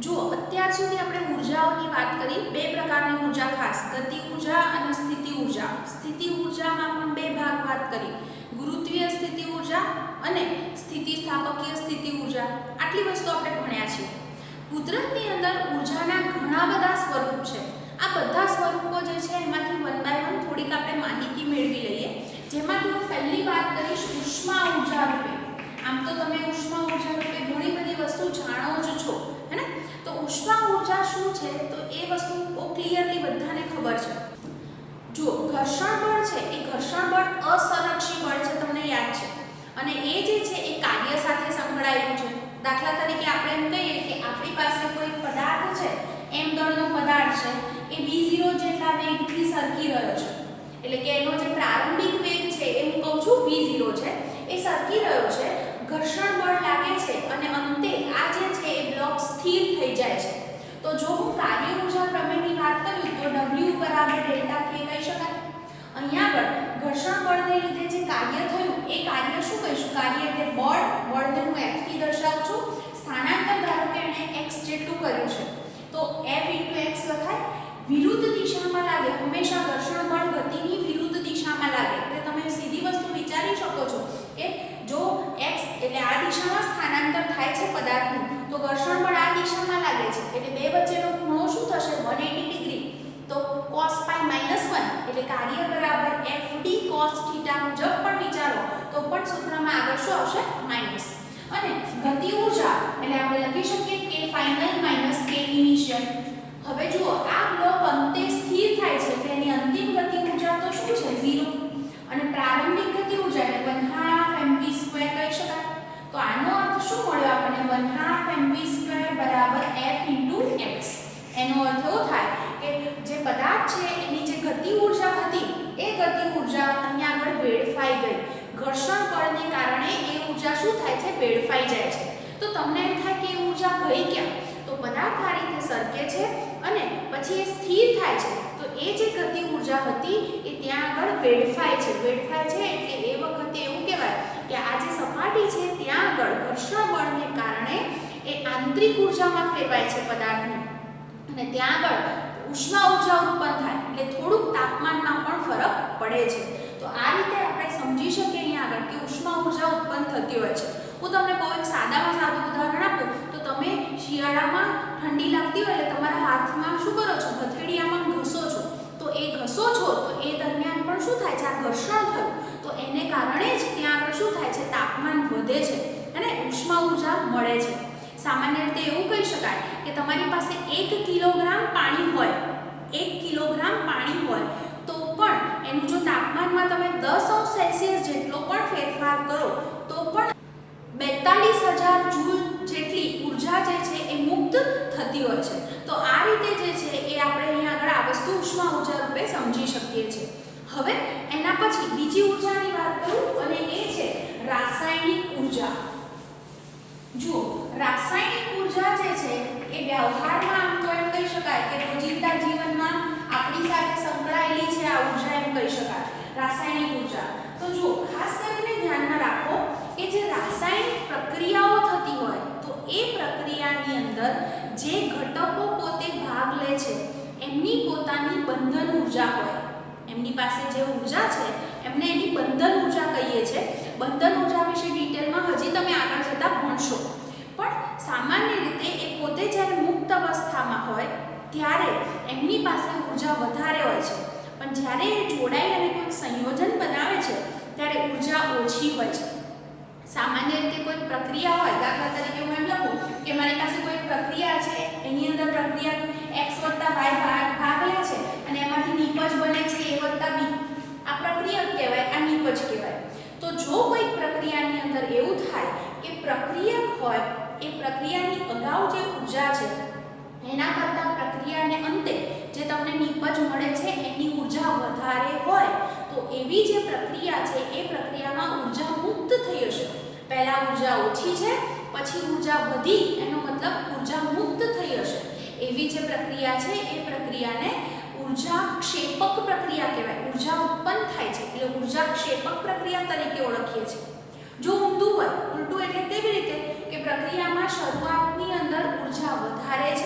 જો અત્યાર સુધી આપણે ઉર્જાઓની વાત કરી, બે પ્રકારની ઉર્જા ખાસ, ગતિ ઉર્જા અને સ્થિતિ ઉર્જા. સ્થિતિ ઉર્જામાં પણ બે ભાગ વાત કરી, ગુરુત્વીય સ્થિતિ ઉર્જા અને સ્થિતિસ્થાપકીય સ્થિતિ ઉર્જા. આટલી વસ્તુ આપણે ભણ્યા છીએ. કુદરતની અંદર ઉર્જાના ઘણા બધા સ્વરૂપ છે. આ બધા સ્વરૂપો જે છે એમાંથી વન બાય વન થોડીક આપણે માહિતી મેળવી લઈએ. જેમાંથી હું પહેલી વાત કરીશ ઉષ્મા ઉર્જા રૂપે. આમ તો તમે ઉષ્મા ઉર્જા રૂપે ઘણી બધી વસ્તુ જાણો જ છો, હે ને? તો ઉષ્મા ઉર્જા શું છે તો એ વસ્તુ બહુ ક્લિયરલી બધાને ખબર છે. જો ઘર્ષણ બળ છે એ ઘર્ષણ બળ અસંરક્ષી બળ છે, તમને યાદ છે, અને એ જે છે એ કાર્ય સાથે સંકળાયેલું છે. દાખલા તરીકે આપણે એમ કહીએ કે આપણી પાસે કોઈ પદાર્થ છે, m દળનો પદાર્થ છે, એ v0 જેટલા વેગથી સરકી રહ્યો છે. એટલે કે એનો જે પ્રારંભિક વેગ છે એ હું કહું છું v0 છે, એ સરકી રહ્યો છે, ઘર્ષણ બળ લાગે છે અને અંતે આ જે છે એ બ્લોક સ્થિર થઈ જાય છે. તો જો હું કાર્ય ઉર્જા પ્રમેયની વાત કરું તો W બરાબર ડેલ્ટા K કહી શકાય. અહીંયા આગળ ઘર્ષણ બળને લીધે જે કાર્ય થયું એ કાર્ય શું કહીશું? કાર્ય એટલે બળ. બળને હું F થી દર્શાવું છું. સ્થાનાંતર ધારો કે એણે x જેટલું કર્યું છે તો F * x લખાય. વિરુદ્ધ દિશામાં લાગે, હંમેશા ઘર્ષણ બળ ગતિની વિરુદ્ધ દિશામાં લાગે. એટલે તમે સીધી વસ્તુ વિચારી શકો છો કે જો x એટલે આ દિશામાં સ્થાનાંતર થાય છે પદાર્થનું, તો ઘર્ષણ બળ આ દિશામાં લાગે છે, એટલે બે વચ્ચેનો ખૂણો શું થશે? 180 ડિગ્રી. તો cos π - 1 એટલે કાર્ય બરાબર FD cos θ મુજબ પણ વિચારો તો પણ સૂત્રમાં આગળ શું આવશે? માઈનસ. અને ગતિ ઉર્જા એટલે આપણે લખી શકીએ કે ફાઇનલ માઈનસ કે ઇનિશિયલ. હવે જુઓ આ બ્લોક અંતે સ્થિર થાય છે એટલે એની અંતિમ ગતિ ઉર્જા તો શું છે? 0. અને પ્રારંભિક ગતિ ઉર્જા એટલે 1/2 mv² કહી શકાય. તો આનો અર્થ શું મળ્યો આપણને? 1/2 mv² બરાબર f * x. એનો અર્થ એવો થાય કે જે પદાર્થ છે એની જે ગતિ ઉર્જા હતી એ ગતિ ઉર્જા અહીંયા આગળ વેડફાઈ ગઈ. ઘર્ષણ બળને કારણે એ ઉર્જા શું થાય છે? વેડફાઈ જાય છે. તો તમને એમ થાય કે એ ઉર્જા ગઈ ક્યાં? તો પદાર્થ આ રીતે સરકે છે અને પછી એ સ્થિર થાય છે, તો એ જે ગતિ ઉર્જા હતી એ ત્યાં આગળ વેડફાય છે. વેડફાય છે એટલે એ વખતે એવું કહેવાય કે આ જે સપાટી છે ત્યાં આગળ ઘર્ષણ બળને કારણે એ આંતરિક ઉર્જામાં ફેરવાય છે પદાર્થની, અને ત્યાં આગળ ઉષ્મા ઉર્જા ઉત્પન્ન થાય એટલે થોડુંક તાપમાનમાં પણ ફરક પડે છે. તો આ રીતે આપણે સમજી શકીએ અહીંયા આગળ કે ઉષ્મા ઉર્જા ઉત્પન્ન થતી હોય છે. હું તમને બહુ એક સાદામાં સાદું ઉદાહરણ આપું તો તમે શિયાળામાં ઠંડી લાગતી હોય એટલે તમારા હાથમાં શું કરો છો? હથેળીયામાં ઘસો છો. તો એ ઘસો છો તો એ દરમિયાન પણ શું થાય છે? આ ઘર્ષણ થયું તો એને કારણે જ ત્યાં આગળ શું થાય છે? તાપમાન વધે છે અને ઉષ્મા ઉર્જા મળે છે. સામાન્ય રીતે એવું કહી શકાય કે તમારી પાસે 1 કિલોગ્રામ પાણી હોય, 1 કિલોગ્રામ પાણી હોય તો પણ એનું જો તાપમાનમાં તમે 10°C જેટલો પણ ફેરફાર કરો તો પણ 42,000 જૂલ જેટલી ઉર્જા જે છે એ મુક્ત થતી હોય છે. તો આ રીતે જે છે એ આપણે અહીંયા આગળ આ વસ્તુ ઉષ્મા ઉર્જા રૂપે સમજી શકીએ છીએ. હવે એના પછી બીજી ઉર્જાની વાત કરું અને એ છે રાસાયણિક ઉર્જા. જુઓ રાસાયણિક ઉર્જા જે છે એ વ્યવહારમાં આમ તો એમ કહી શકાય કે રોજિંદા જીવનમાં આપણી સાથે સંકળાયેલી છે આ ઉર્જા, એમ કહી શકાય રાસાયણિક ઉર્જા. તો જુઓ ખાસ કરીને ધ્યાનમાં રાખો કે જે રાસાયણિક પ્રક્રિયાઓ થતી હોય તો એ પ્રક્રિયાની અંદર જે ઘટકો પોતે ભાગ લે છે એમની પોતાની બંધન ઉર્જા હોય. એમની પાસે જે ઉર્જા છે એમને એની બંધન ઉર્જા કહીએ છીએ. બંધન ઉર્જા વિશે ડિટેલમાં હજી તમે આગળ જતા ભણશો, પણ સામાન્ય રીતે એ પોતે જ્યારે મુક્ત અવસ્થામાં હોય ત્યારે એમની પાસે ઉર્જા વધારે હોય છે, પણ જ્યારે એ જોડાઈ અને કોઈ સંયોજન બનાવે છે ત્યારે ઉર્જા ઓછી હોય છે. સામાન્ય રીતે કોઈ પ્રક્રિયા હોય, દાખલા તરીકે હું એમ લખું કે મારી પાસે કોઈ પ્રક્રિયા છે, એની અંદર પ્રક્રિયા x + y ભાગ લે છે અને એમાંથી નિપજ બને છે a + b. આ પ્રક્રિયા કહેવાય, આ નિપજ કહેવાય. તો જો કોઈ પ્રક્રિયાની અંદર એવું થાય કે પ્રક્રિયક હોય એ પ્રક્રિયાની અગાઉ જે ઉર્જા છે એના કરતાં પ્રક્રિયાને અંતે જે તમને નિપજ મળે છે એની ઉર્જા વધારે હોય તો એવી જે પ્રક્રિયા છે એ પ્રક્રિયામાં ઉર્જા મુક્ત થઈ હશે. પહેલા ઉર્જા ઓછી છે પછી ઉર્જા વધી, એનો મતલબ ઉર્જા મુક્ત થઈ હશે. એવી જે પ્રક્રિયા છે એ પ્રક્રિયાને ઉર્જા ક્ષેપક પ્રક્રિયા કહેવાય. ઉર્જા ઉત્પન્ન થાય છે એટલે ઉર્જા ક્ષેપક પ્રક્રિયા તરીકે ઓળખીએ છીએ. જો ઊંધું હોય, ઉલટું એટલે કેવી રીતે કે પ્રક્રિયામાં શરૂઆતની અંદર ઉર્જા વધારે છે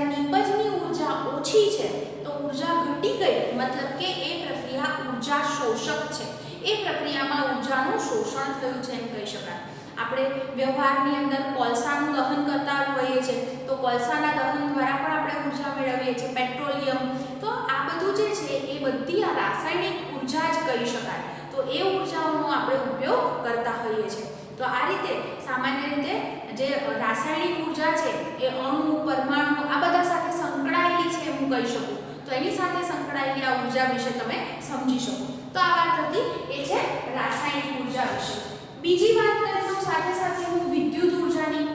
જ્યારે નીપજની ઉર્જા ઓછી છે તો ઉર્જા ઘટી ગઈ, મતલબ કે એ પ્રક્રિયા ઉર્જા શોષક છે, એ પ્રક્રિયામાં ઉર્જાનું શોષણ થયું છે એમ કહી શકાય. આપણે વ્યવહારની અંદર કોલસાનું દહન કરતા હોઈએ છીએ તો કોલસાના દહન દ્વારા પણ આપણે ઉર્જા મેળવીએ છીએ, પેટ્રોલિયમ. તો આ બધું જે છે એ બધી આ રાસાયણિક ઉર્જા જ કહી શકાય. તો એ ઉર્જાઓનો આપણે ઉપયોગ કરતા હોઈએ છીએ. તો આ રીતે સામાન્ય રીતે જે રાસાયણિક ઉર્જા છે એ અણુ, પરમાણુ આ બધા સાથે સંકળાયેલી છે હું કહી શકું. તો એની સાથે સંકળાયેલી આ ઉર્જા વિશે તમે સમજી શકો. તો આ વાત હતી એ છે રાસાયણિક ઉર્જા વિશે. બીજી વાત કરીએ તો સાથે સાથે હું વિદ્યુત ઉર્જાની.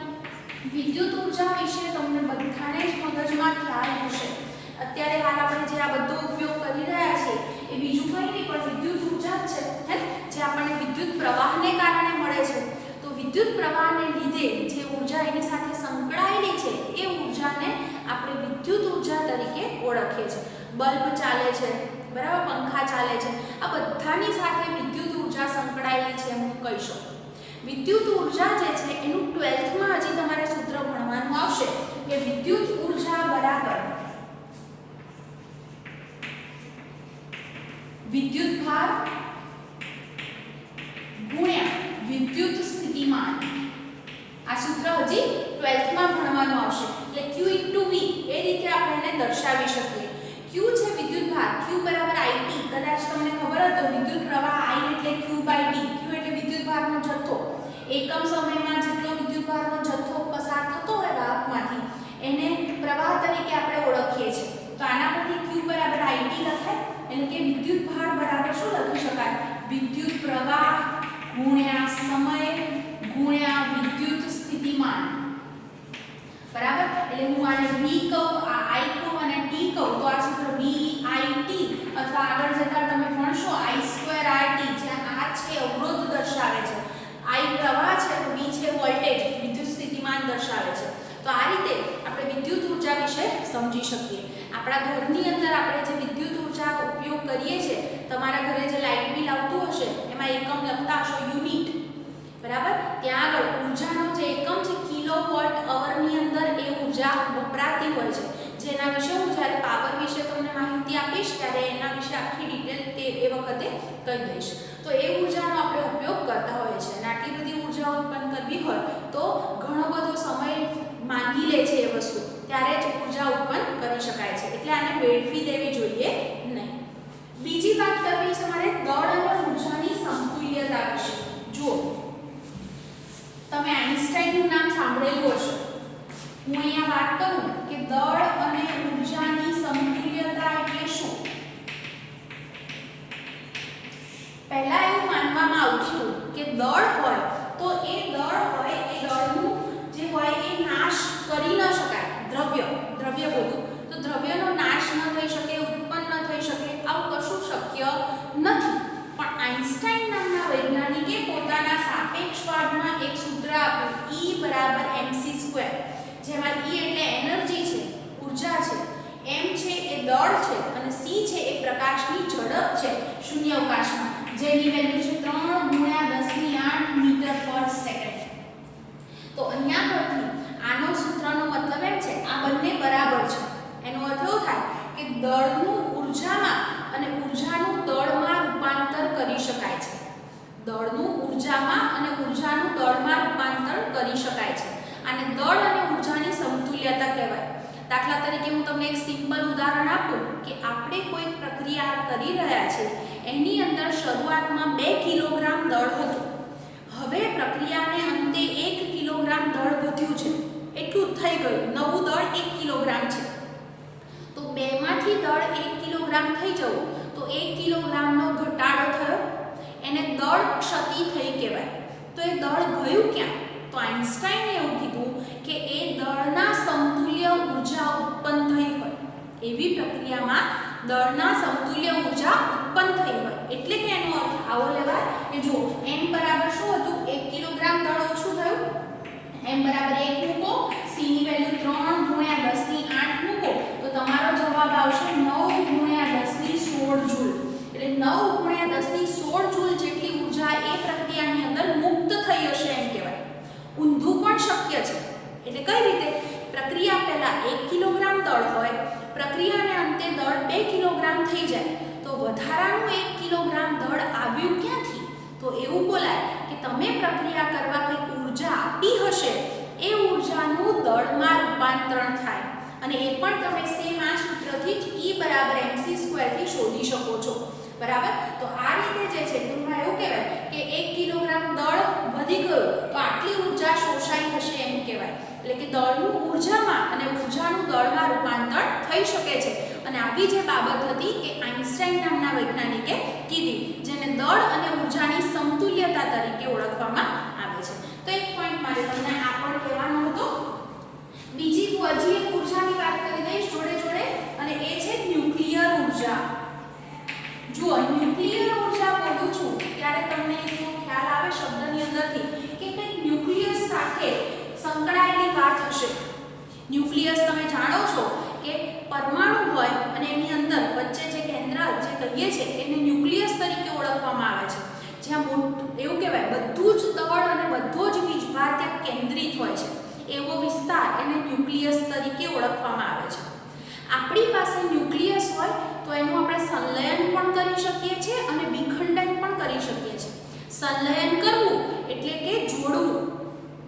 વિદ્યુત ઉર્જા વિશે તમને બધાને જ મગજમાં ખ્યાલ હશે. અત્યારે હાલ આપણે જે આ બધો ઉપયોગ કરી રહ્યા છીએ એ બીજું કંઈ નહીં પણ વિદ્યુત ઉર્જા જ છે, હે, જે આપણને વિદ્યુત પ્રવાહને કારણે મળે છે. તો વિદ્યુત પ્રવાહને લીધે જે ઉર્જા એની સાથે સંકળાયેલી છે એ ઉર્જાને આપણે વિદ્યુત ઉર્જા તરીકે ઓળખીએ છીએ. બલ્બ ચાલે છે, બરાબર, પંખા ચાલે છે, આ બધાની સાથે વિદ્યુત ઉર્જા સંકળાયેલી છે હું કહી શકું. વિદ્યુત ઉર્જા જે છે એનું 12th માં હજી તમારે સૂત્ર ભણવાનું આવશે કે વિદ્યુત ઉર્જા બરાબર વિદ્યુતભાર ગુણ્યા વિદ્યુત સ્થિતિમાન. આ સૂત્ર હજી 12th માં ભણવાનું આવશે. એટલે Q * V એ રીતે આપણે એને દર્શાવી શકીએ. Q છે વિદ્યુતભાર, Q બરાબર IT. કદાચ તમને ખબર હોય તો વિદ્યુત પ્રવાહ I એટલે Q/T. Q એટલે વિદ્યુતભારનો જથ્થો. એકમ સમયમાં જેટલો વિદ્યુતભારનો જથ્થો પસાર થતો હોય વાહકમાંથી એને પ્રવાહ તરીકે આપણે ઓળખીએ છીએ. તો આના પરથી Q બરાબર IT લખાય. એટલે કે વિદ્યુતભાર બરાબર શું લખી શકાય? વિદ્યુત પ્રવાહ ગુણ્યા સમય ગુણ્યા વિદ્યુત સ્થિતિમાન. બરાબર, એટલે હું આને V કહું, આ I કહું અને T કહું તો આ સૂત્ર VIT અથવા આગળ જતા તમે ભણશો I2RT, જ્યાં R છે અવરોધ દર્શાવે છે, I પ્રવાહ છે તો V છે વોલ્ટેજ, વિદ્યુત સ્થિતિમાન દર્શાવે છે. તો આ રીતે આપણે વિદ્યુત ઉર્જા વિશે સમજી શકીએ. આપણા ઘરની અંદર આપણે જે વિદ્યુત ઉર્જા ઉપયોગ કરીએ છીએ, તમારા ઘરે જે લાઇટ બિલ આવતું હશે એમાં એકમ લખતા હશો યુનિટ, બરાબર, ત્યાં આગળ ઉર્જાનો જે એકમ છે કિલોવોટ અવરની અંદર એ ઉર્જા વપરાતી હોય છે. જેના વિશે હું જ્યારે પાવર વિશે તમને માહિતી આપીશ ત્યારે એના વિશે આખી ડિટેલ એ વખતે કહી દઈશ. તો એ ઉર્જાનો આપણે ઉપયોગ કરતા હોઈએ છીએ. અને આટલી બધી ઉર્જા ઉત્પન્ન કરવી હોય તો ઘણો બધો સમય માંગી લે છે એ વસ્તુ, ત્યારે જ ઉર્જા ઉત્પન્ન કરી શકાય છે. એટલે આને વેડફી દેવી જોઈએ નહીં. બીજી વાત કરવી છે મારે દળ અને ઉર્જાની સમતુલ્યતા વિશે. જુઓ, તમે આઇન્સ્ટાઈનનું નામ સાંભળેલું હશે. હું અહીંયા વાત કરું કે દળ અને ઉર્જાની સમતુલ્યતા એટલે શું? પહેલા એવું માનવામાં આવતું કે દળ હોય તો એ દળનું જે હોય એ નાશ કરી ન શકાય. દ્રવ્ય બોલું તો દ્રવ્યનો નાશ ન થઈ શકે, ઉત્પન્ન ન થઈ શકે, આવું કશું શક્ય નથી. પણ આઇન્સ્ટાઈન નામના વૈજ્ઞાનિકે પોતાના સાપેક્ષવાદમાં એક સૂત્ર આપ્યું E = mc², જેમાં E એટલે એનર્જી છે, ઉર્જા છે, m છે એ દળ છે અને c છે એ પ્રકાશની ઝડપ છે શૂન્યાવકાશમાં, જેની વેલ્યુ છે 3 × 10⁸ મીટર/સેકન્ડ. તો અહીંયા પરથી આનો સૂત્રનો મતલબ એમ છે આ બંને બરાબર છે. એનો અર્થ એવો થાય કે દળનું ઉર્જામાં અને ઉર્જાનું દળમાં રૂપાંતર કરી શકાય છે. દળનું ઉર્જામાં અને ઉર્જાનું દળમાં રૂપાંતર કરી શકાય છે. આને દળ અને ઉર્જાની સમતુલ્યતા કહેવાય. દાખલા તરીકે હું તમને એક સિમ્પલ ઉદાહરણ આપું કે આપણે કોઈ પ્રક્રિયા કરી રહ્યા છીએ, એની અંદર શરૂઆતમાં 2 કિલોગ્રામ દળ હતું. હવે પ્રક્રિયાને અંતે 1 કિલોગ્રામ દળ વધ્યું છે, એટલું જ થઈ ગયું. નવું દળ 1 કિલોગ્રામ છે. તો 2 માંથી દળ 1 કિલોગ્રામ થઈ જવું તો 1 કિલોગ્રામનો ઘટાડો થયો, એને દળ ક્ષતિ થઈ કહેવાય. તો એ દળ ગયું ક્યાં? તો આઇન્સ્ટાઈને એવું કીધું કે એ દળના સમતુલ્ય ઉર્જા ઉત્પન્ન થઈ હોય, એવી પ્રક્રિયામાં દળના સમતુલ્ય ઉર્જા ઉત્પન્ન થઈ હોય. એટલે કે એનો અર્થ આવો લેવાય કે જો m બરાબર શું હતું? 1 કિલોગ્રામ દળ ઓછું થયું, m બરાબર 1 મૂકો, c ની વેલ્યુ 3 × 10⁸ મૂકો તો તમારો જવાબ આવશે 9 × 10⁻16 જૂલ. એટલે 9 × 10⁻16 જૂલ જેટલી ઉર્જા એ પ્રક્રિયાની અંદર મુક્ત થઈ હશે એમ કહેવાય. ઊંધું પણ શક્ય છે. એટલે કઈ રીતે? પ્રક્રિયા પહેલા 1 કિલોગ્રામ થઈ જાય તો વધારાનું 1 કિલોગ્રામ દળ આવ્યું ક્યાંથી? તો એવું બોલાય કે તમે પ્રક્રિયા કરવા કંઈક ઉર્જા આપી હશે, એ ઉર્જાનું દળમાં રૂપાંતરણ થાય. અને એ પણ તમે સેમ આ સૂત્રથી જ E = mc² થી શોધી શકો છો. બરાબર? તો આ રીતે જે છે ટૂંકમાં એવું કહેવાય કે 1 કિલોગ્રામ દળ વધી ગયું તો આટલી ઉર્જા શોષાઈ હશે એમ કહેવાય. એટલે કે દળનું ઉર્જામાં અને ઉર્જાનું દળમાં રૂપાંતર થઈ શકે છે. અને આવી જે બાબત હતી એ આઇન્સ્ટાઈન નામના વૈજ્ઞાનિકે કીધી, જેને દળ અને ઉર્જાની સમતુલ્યતા તરીકે ઓળખવામાં આવે છે. તો એક પોઈન્ટ મારે તમને આ પણ કહેવાનો હતો. બીજી હજી એક ઉર્જાની વાત કરી દઈશ જોડે જોડે, અને એ છે ન્યુક્લિયર ઉર્જા. જુઓ, ન્યુક્લિયર ઉર્જા બોલું છું ત્યારે તમને એનો ખ્યાલ આવે શબ્દની અંદરથી કે કંઈક ન્યુક્લિયસ સાથે સંકળાયેલી વાત હશે. ન્યુક્લિયસ તમે જાણો છો કે પરમાણુ હોય અને એની અંદર વચ્ચે જે કેન્દ્ર જે કહીએ છીએ એને ન્યુક્લિયસ તરીકે ઓળખવામાં આવે છે. જ્યાં એવું કહેવાય બધું જ દળ અને બધો જ વીજભાર ત્યાં કેન્દ્રિત હોય છે, એવો વિસ્તાર એને ન્યુક્લિયસ તરીકે ઓળખવામાં આવે છે. આપણી પાસે ન્યુક્લિયસ હોય તો એનું આપણે સંલયન પણ કરી શકીએ છીએ અને વિખંડન પણ કરી શકીએ છીએ. સંલયન કરવું એટલે કે જોડવું.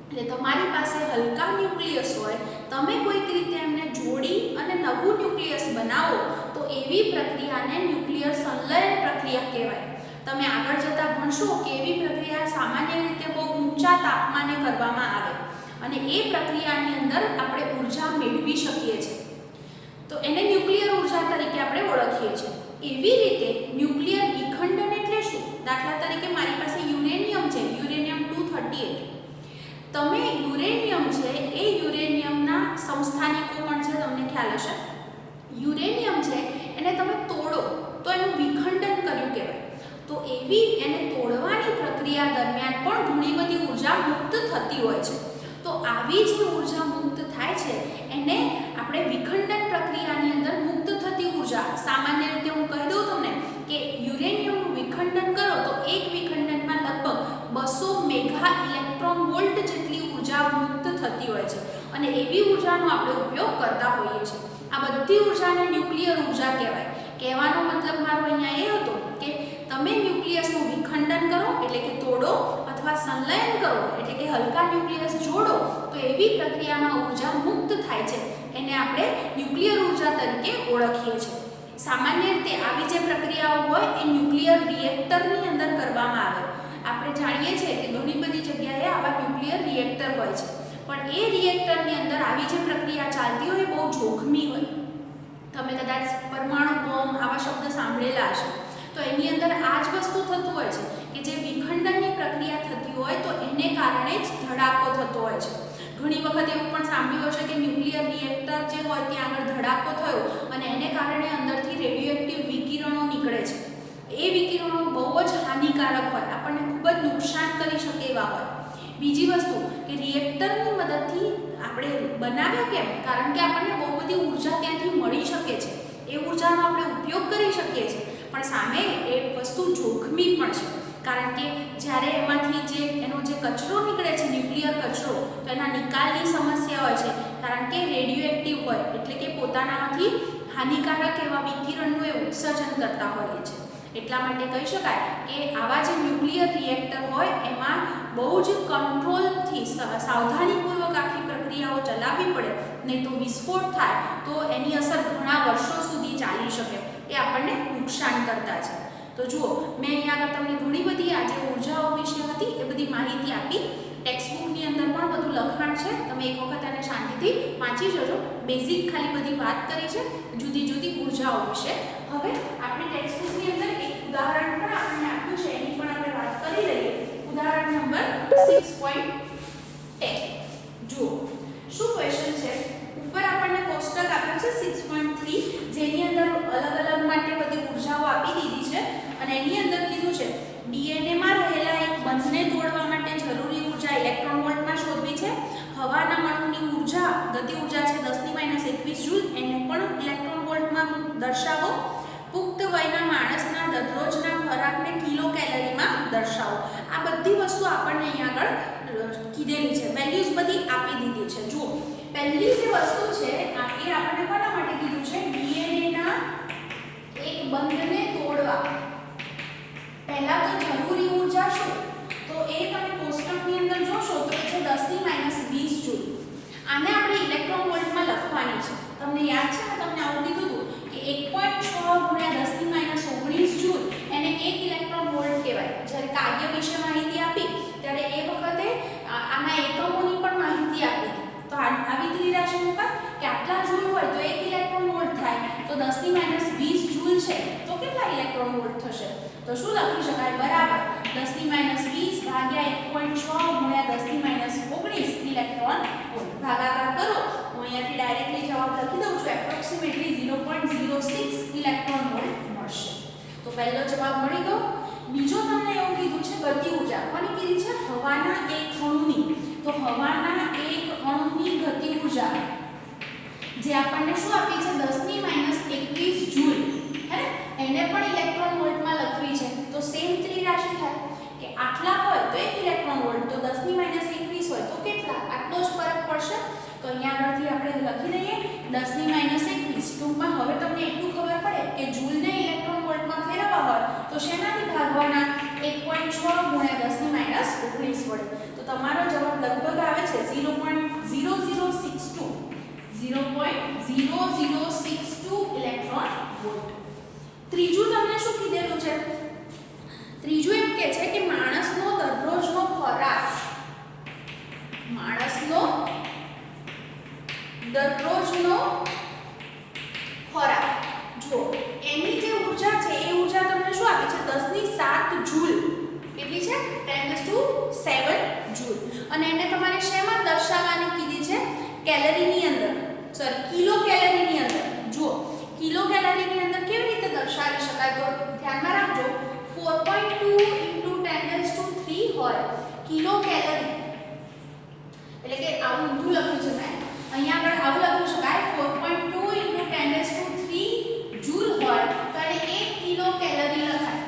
એટલે તમારી પાસે હલકા ન્યુક્લિયસ હોય, તમે કોઈક રીતે એમને જોડી અને નવું ન્યુક્લિયસ બનાવો તો એવી પ્રક્રિયાને ન્યુક્લિયર સંલયન પ્રક્રિયા કહેવાય. તમે આગળ જતા ભણશો કે એવી પ્રક્રિયા સામાન્ય રીતે બહુ ઊંચા તાપમાને કરવામાં આવે અને એ પ્રક્રિયાની અંદર આપણે ઉર્જા મેળવી શકીએ છીએ. તો એને ન્યુક્લિયર ઉર્જા તરીકે આપણે ઓળખીએ છીએ. એવી રીતે ન્યુક્લિયર વિખંડન એટલે શું? દાખલા તરીકે મારી પાસે યુરેનિયમ છે, યુરેનિયમ 238. તમે યુરેનિયમ છે એ યુરેનિયમના સમસ્થાનિકો પણ છે, તમને ખ્યાલ હશે. યુરેનિયમ છે એને તમે તોડો તો એનું વિખંડન કર્યું કહેવાય. તો એવી એને તોડવાની પ્રક્રિયા દરમિયાન પણ ઘણી બધી ઉર્જા મુક્ત થતી હોય છે. તો આવી જે ઉર્જા મુક્ત થાય છે એને આપણે વિખંડન પ્રક્રિયાની અંદર મુક્ત થતી ઉર્જા, સામાન્ય રીતે હું કહી દઉં તમને કે યુરેનિયમનું વિખંડન કરો તો એક વિખંડનમાં લગભગ 200 મેગા ઇલેક્ટ્રોન વોલ્ટ જેટલી ઉર્જા મુક્ત થતી હોય છે અને એવી ઉર્જાનો આપણે ઉપયોગ કરતા હોઈએ છીએ. આ બધી ઉર્જાને ન્યુક્લિયર ઉર્જા કહેવાય. કહેવાનો મતલબ મારો અહીંયા એ હતો કે તમે ન્યુક્લિયસનું વિખંડન કરો એટલે કે તોડો અથવા સંલયન કરો એટલે કે હલકા ન્યુક્લિયસ જોડો તો એવી પ્રક્રિયામાં ઉર્જા મુક્ત થાય છે, એને આપણે ન્યુક્લિયર ઉર્જા તરીકે ઓળખીએ છીએ. સામાન્ય રીતે આવી જે પ્રક્રિયાઓ હોય એ ન્યુક્લિયર રિએક્ટરની અંદર કરવામાં આવે. આપણે જાણીએ છીએ કે ઘણી બધી જગ્યાએ આવા ન્યુક્લિયર રિએક્ટર હોય છે, પણ એ રિએક્ટરની અંદર આવી જે પ્રક્રિયા ચાલતી હોય બહુ જોખમી હોય. તમે કદાચ પરમાણુ બોમ્બ આવા શબ્દ સાંભળેલા હશે. તો એની અંદર આ જ વસ્તુ થતું હોય છે કે જે વિખંડનની પ્રક્રિયા થતી હોય તો એને કારણે જ ધડાકો થતો હોય છે. ઘણી વખત એવું પણ સાંભળ્યું હશે કે ન્યુક્લિયર રિએક્ટર જે હોય ત્યાં આગળ ધડાકો થયો અને એને કારણે અંદરથી રેડિયોએક્ટિવ વિકિરણો નીકળે છે. એ વિકિરણો બહુ જ હાનિકારક હોય, આપણને ખૂબ જ નુકસાન કરી શકે એવા હોય. બીજી વસ્તુ કે રિએક્ટરની મદદથી આપણે બનાવ્યા કેમ? કારણ કે આપણને બહુ બધી ઉર્જા ત્યાંથી મળી શકે છે, એ ઉર્જાનો આપણે ઉપયોગ કરી શકીએ છીએ. પણ સામે એ વસ્તુ જોખમી પણ છે, કારણ કે જ્યારે એમાંથી એનો જે કચરો નીકળે છે, ન્યુક્લિયર કચરો, તો એના નિકાલની સમસ્યા હોય છે, કારણ કે રેડિયોએક્ટિવ હોય એટલે કે પોતાનામાંથી હાનિકારક એવા વિકિરણનું એ ઉત્સર્જન કરતા હોય છે. એટલા માટે કહી શકાય કે આવા જે ન્યુક્લિયર રિએક્ટર હોય એમાં બહુ જ કંટ્રોલથી સાવધાનીપૂર્વક આખી પ્રક્રિયાઓ ચલાવવી પડે, નહીં તો વિસ્ફોટ થાય તો એની અસર ઘણા વર્ષો સુધી ચાલી શકે, એ આપણને નુકસાન કરતા છે. તો જુઓ, મેં અહીંયા આગળ તમને ઘણી બધી આ જે ઉર્જાઓ વિશે હતી એ બધી માહિતી આપી. ટેક્સ્ટબુકની અંદર પણ બધું લખાણ છે, તમે એક વખત એને શાંતિથી વાંચી જજો. બેઝિક ખાલી બધી વાત કરી છે જુદી જુદી ઉર્જાઓ વિશે. હવે આપણી ટેક્સ્ટબુકની અંદર એક ઉદાહરણ પણ આપણને આપ્યું છે, એની પણ આપણે વાત કરી લઈએ. ઉદાહરણ નંબર 6.10. જુઓ શું ક્વેશ્ચન છે. ઉપર આપણને કોષ્ટક આપ્યું છે 6.3, જેની અંદર અલગ અલગ માટે બધી ઉર્જાઓ આપી દીધી છે અને એની અંદર કીધું છે ડીએનએ માં રહેલા એક બંધને તોડવા માટે જરૂરી ઉર્જા ઇલેક્ટ્રોન વોલ્ટમાં શોધવી છે. હવાના અણુની ઉર્જા ગતિ ઉર્જા છે 10⁻21 જૂલ, એને પણ ઇલેક્ટ્રોન વોલ્ટમાં દર્શાવો. પુખ્ત વયના માણસના દરરોજના ખોરાકને કિલો કેલરીમાં દર્શાવો. આ બધી વસ્તુ આપણને અહીંયા આગળ કીધેલી છે, વેલ્યુઝ બધી આપી દીધી છે. જુઓ, પહેલી જે વસ્તુ છે એ આપણને કોના માટે કીધું છે? ડીએનએ ના એક બંધને તોડવા પહેલા તો જરૂરી ઊર્જા શું, તો એ તમે કોષ્ટકની અંદર જોશો તો છે 10⁻20 જૂલ. આને આપણે ઇલેક્ટ્રોન વોલ્ટમાં લખવાની છે. તમને યાદ છે મેં તમને આવું કીધું હતું કે 1.6 × 10⁻19 જૂલ એને 1 ઇલેક્ટ્રોન વોલ્ટ કહેવાય. જ્યારે કાર્ય વિશે માહિતી આપી ત્યારે એ વખતે આના એકમોની પણ માહિતી આપી હતી. તો આવી ત્રિરાશી ઉપર કે આટલા જૂલ હોય તો 1 ઇલેક્ટ્રોન વોલ્ટ થાય, તો 10⁻20 જૂલ છે તો કેટલા ઇલેક્ટ્રોન વોલ્ટ થશે? તો શું લખી શકાય? બરાબર 10⁻20 ભાગ્યા 1.6 × 10⁻19 ઇલેક્ટ્રોન વોલ્ટ. ભાગાકાર કરો. હું અહીંયાથી ડાયરેક્ટલી જવાબ લખી દઉં છું. એપ્રોક્સિમેટલી 0.06 ઇલેક્ટ્રોન વોલ્ટ મળશે. તો પહેલો જવાબ મળી ગયો. બીજો તમને એવું કીધું છે ગતિ ઊર્જા. કોની કીધી છે? હવાના એક અણુની. તો હવાના એક અણુની ગતિ ઊર્જા જે આપણને શું આપી છે? 10⁻21 જૂલ. હે ને? એને પણ ઇલેક્ટ્રોન વોલ્ટમાં લખવી છે. તો સેમ ત્રિરાશિ થાય કે આટલા હોય તો 1 ઇલેક્ટ્રોન વોલ્ટ, તો 10⁻21 હોય તો કેટલા? આટલો જ ફરક પડશે. તો અહીંયા આગળથી આપણે લખી દઈએ 10⁻21. ટૂંકમાં હવે તમને એટલું ખબર પડે કે જૂલને ઇલેક્ટ્રોન વોલ્ટમાં ફેરવવા હોય તો શેનાથી ભાગવાના? 1.6 × 10⁻19 વડે. તો તમારો જવાબ લગભગ આવે છે 0.0062 ઇલેક્ટ્રોન વોલ્ટ. ત્રીજું તમને શું કીધેલું છે? ત્રીજું એમ કહે છે કે માણસનો દરરોજનો ખોરાક, માણસનો દરરોજનો ખોરાક જો એની જે ઊર્જા છે એ ઊર્જા તમને શું આપે છે? 10⁻7 જૂલ. કેટલી છે? 10⁻7 જૂલ. અને એને તમારે શેમાં દર્શાવવાની કીધી છે? કેલરીની અંદર, સોરી કિલો કેલરીની અંદર. જુઓ કિલો કેલરીની અંદર કેવી રીતે દર્શાવી શકાય? તો ધ્યાનમાં રાખજો 4.2 × 10⁻³ હોય કિલો કેલરી, એટલે કે આવું ઊંધું લખ્યું છે મેં. અહીંયા આગળ આવું લખી શકાય 4.2 × 10⁻³ જૂલ હોય તો એને 1 કિલો કેલરી લખાય.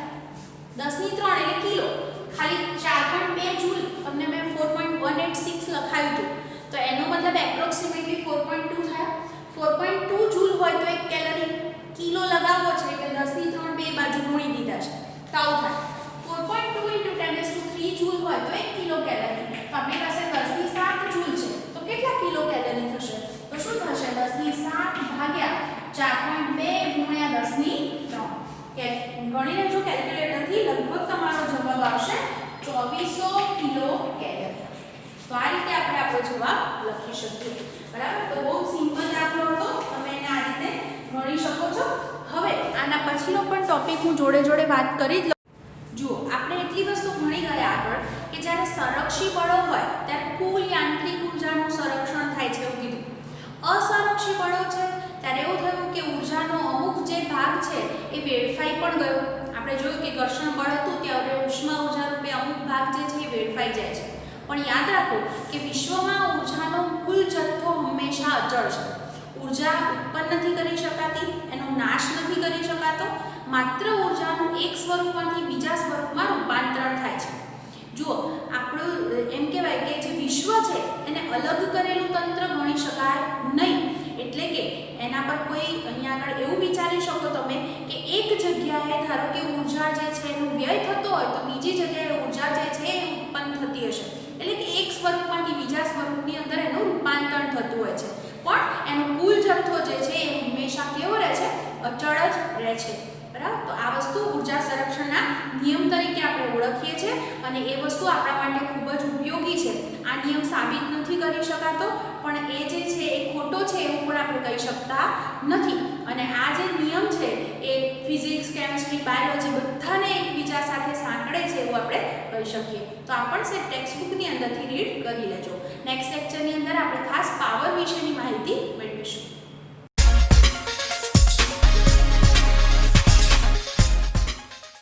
10⁻³ એટલે કિલો. ખાલી 4.2 જૂલ તમને મેં 4.186 લખાયું હતું, તો એનો મતલબ એપ્રોક્સિમેટલી 4.2 થાય. 4.2 જૂલ હોય તો 1 કેલરી, કિલો લગાવવો છે એટલે 10⁻³ બે બાજુ ગુણી દીધા છે તો આવું થાય. 4.2 × 10⁻³ જૂલ હોય તો 1 કિલો કેલરી. તો આપણી પાસે 10⁻7 જૂલ છે તો કેટલા કિલો કેલરી થશે? તો શું થશે? 10⁻7 ભાગ્યા 4.2 × 10⁻³ કે ગણી લેજો કેલ્ક્યુલેટરથી. લગભગ તમારો જવાબ આવશે 2400 કિલો કેલરી. તો આ રીતે આપણે આપણો જવાબ લખી શકીએ. બરાબર? તો બહુ સિમ્પલ દાખલો હતો, તમે એને આ રીતે ગણી શકો છો. હવે આના પછીનો પણ ટોપિક હું જોડે જોડે વાત કરી જ લઉં. જુઓ આપણે એટલી વસ્તુ ભણી ગયા આગળ કે જ્યારે સંરક્ષી બળો હોય ત્યારે કુલ યાંત્રિક ઊર્જાનું સંરક્ષણ થાય છે એવું કીધું. અસંરક્ષી બળો છે ત્યારે એવું થયું કે ઊર્જાનો અમુક જે ભાગ છે એ વેડફાઈ પણ ગયો. આપણે જોયું કે ઘર્ષણ બળ હતું ત્યારે ઉષ્મા ઊર્જા રૂપે અમુક ભાગ જે છે એ વેડફાઈ જાય છે. પણ યાદ રાખો કે વિશ્વમાં ઊર્જાનો કુલ જથ્થો હંમેશા અચળ છે. ઊર્જા ઉત્પન્ન નથી કરી શકાતી, એનો નાશ નથી કરી શકાતો. માત્ર ઊર્જાનું એક સ્વરૂપમાંથી બીજા સ્વરૂપમાં રૂપાંતરણ થાય છે. જુઓ આપણું એમ કહેવાય કે જે વિશ્વ છે એને અલગ કરેલું તંત્ર ગણી શકાય નહીં. એટલે કે એના પર કોઈ અહીંયા આગળ એવું વિચારી શકો તમે કે એક જગ્યાએ ધારો કે ઊર્જા જે છે એનો વ્યય થતો હોય તો બીજી જગ્યાએ ઊર્જા જે છે એ ઉત્પન્ન થતી હશે. એટલે કે એક સ્વરૂપમાંથી બીજા સ્વરૂપની અંદર એનું રૂપાંતરણ થતું હોય છે. પણ એનો કુલ જથ્થો જે છે એ હંમેશા કેવો રહે છે? અચળ જ રહે છે. બરાબર? તો આ વસ્તુ ઊર્જા સંરક્ષણના નિયમ તરીકે આપણે ઓળખીએ છીએ અને એ વસ્તુ આપણા માટે ખૂબ જ ઉપયોગી છે. આ નિયમ સાબિત નથી કરી શકાતો પણ એ જે છે એ ખોટો છે એવું પણ આપણે કહી શકતા નથી. અને આ જે નિયમ છે એ ફિઝિક્સ, કેમિસ્ટ્રી, બાયોલોજી બધાને એકબીજા સાથે સાંકળે છે એવું આપણે કહી શકીએ. તો આ પણ છે ટેક્સ્ટબુકની અંદરથી રીડ કરી લેજો. નેક્સ્ટ લેક્ચરની અંદર આપણે ખાસ પાવર વિશેની માહિતી મેળવીશું.